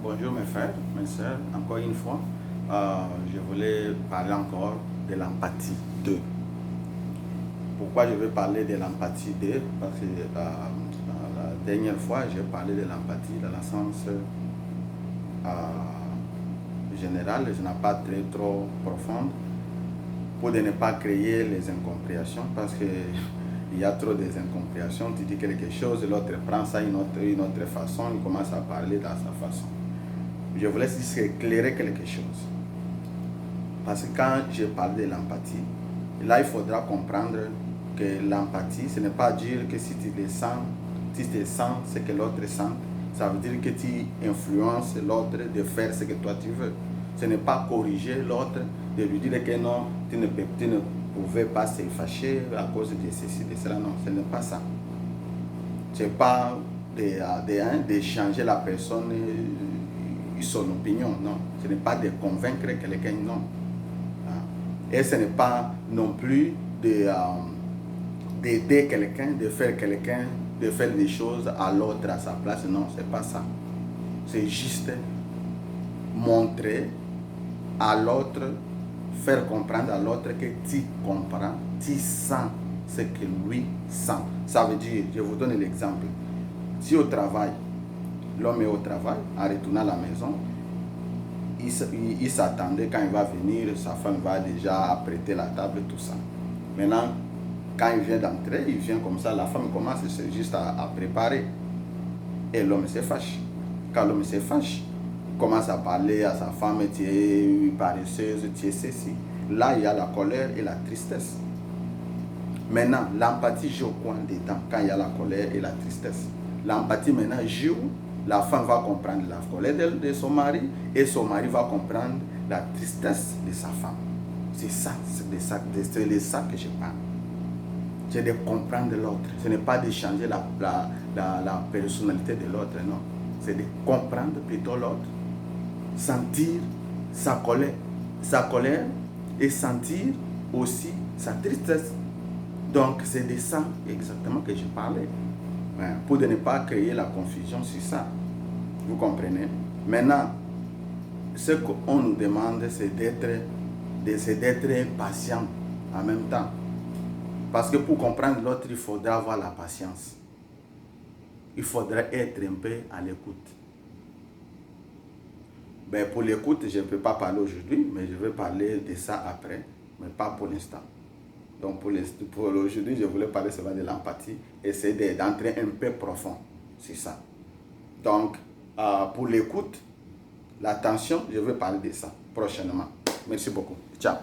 Bonjour mes frères, mes sœurs, encore une fois, je voulais parler encore de l'empathie 2. Pourquoi je veux parler de l'empathie 2? Parce que la dernière fois, j'ai parlé de l'empathie dans le sens général, je n'ai pas très trop profonde, pour ne pas créer les incompréhensions, parce que il y a trop des incompréhensions. Tu dis quelque chose, l'autre prend ça une autre façon, il commence à parler dans sa façon. Je voulais juste éclairer quelque chose. Parce que quand je parle de l'empathie, là il faudra comprendre que l'empathie, ce n'est pas dire que si tu le sens, si tu sens ce que l'autre sent, ça veut dire que tu influences l'autre de faire ce que toi tu veux. Ce n'est pas corriger l'autre, de lui dire que non, tu ne pouvais pas se fâcher à cause de ceci, de cela. Non, ce n'est pas ça. Ce n'est pas de changer la personne son opinion, non. Ce n'est pas de convaincre quelqu'un, non. Et ce n'est pas non plus d'aider quelqu'un, de faire des choses à l'autre à sa place, non, c'est pas ça. C'est juste montrer à l'autre, faire comprendre à l'autre que tu comprends, tu sens ce que lui sent. Ça veut dire, je vous donne l'exemple. Si au travail, l'homme est au travail, en retournant à la maison, il s'attendait quand il va venir, sa femme va déjà apprêter la table, tout ça. Maintenant, quand il vient d'entrer, il vient comme ça, la femme commence juste à préparer. Et l'homme se fâche. Quand l'homme se fâche, il commence à parler à sa femme, tu es paresseuse, tu es ceci. Là, il y a la colère et la tristesse. Maintenant, l'empathie joue quoi dedans quand il y a la colère et la tristesse? L'empathie maintenant joue, la femme va comprendre la colère de son mari et son mari va comprendre la tristesse de sa femme. C'est ça, c'est de ça que je parle. C'est de comprendre l'autre. Ce n'est pas de changer la personnalité de l'autre, non. C'est de comprendre plutôt l'autre, sentir sa colère et sentir aussi sa tristesse. Donc c'est de ça exactement que je parlais. Pour ne pas créer la confusion sur ça. Vous comprenez? Maintenant, ce qu'on nous demande, c'est d'être patient en même temps. Parce que pour comprendre l'autre, il faudra avoir la patience. Il faudra être un peu à l'écoute. Ben pour l'écoute, je ne peux pas parler aujourd'hui, mais je vais parler de ça après, mais pas pour l'instant. Donc pour aujourd'hui, je voulais parler seulement de l'empathie, essayer d'entrer un peu profond, c'est ça. Donc pour l'écoute, l'attention, je vais parler de ça prochainement. Merci beaucoup. Ciao.